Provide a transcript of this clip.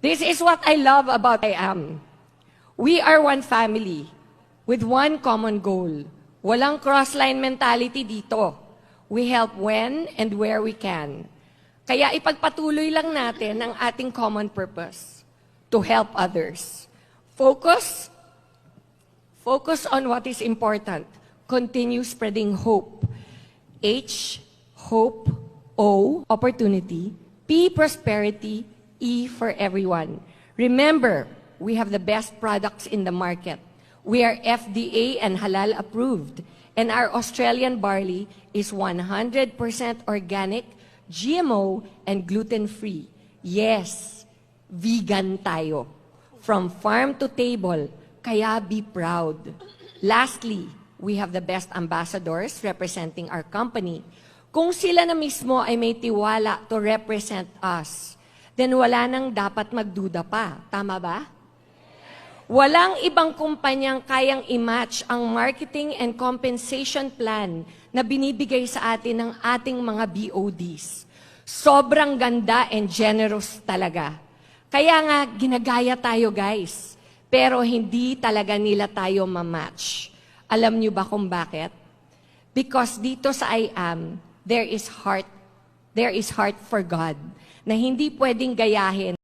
This is what I love about I Am. We are one family with one common goal. Walang cross-line mentality dito. We help when and where we can. Kaya ipagpatuloy lang natin ang ating common purpose, to help others. Focus on what is important. Continue spreading hope. H, hope. O, opportunity. P, prosperity. E, for everyone. Remember, we have the best products in the market. We are FDA and halal approved. And our Australian barley is 100% organic, GMO, and gluten-free. Yes, vegan tayo. From farm to table, kaya be proud. Lastly, we have the best ambassadors representing our company. Kung sila na mismo ay may tiwala to represent us, then wala nang dapat magduda pa. Tama ba? Walang ibang kumpanyang kayang i-match ang marketing and compensation plan na binibigay sa atin ng ating mga BODs. Sobrang ganda and generous talaga. Kaya nga, ginagaya tayo guys. Pero hindi talaga nila tayo ma-match. Alam niyo ba kung bakit? Because dito sa I Am, there is heart for God na hindi pwedeng gayahin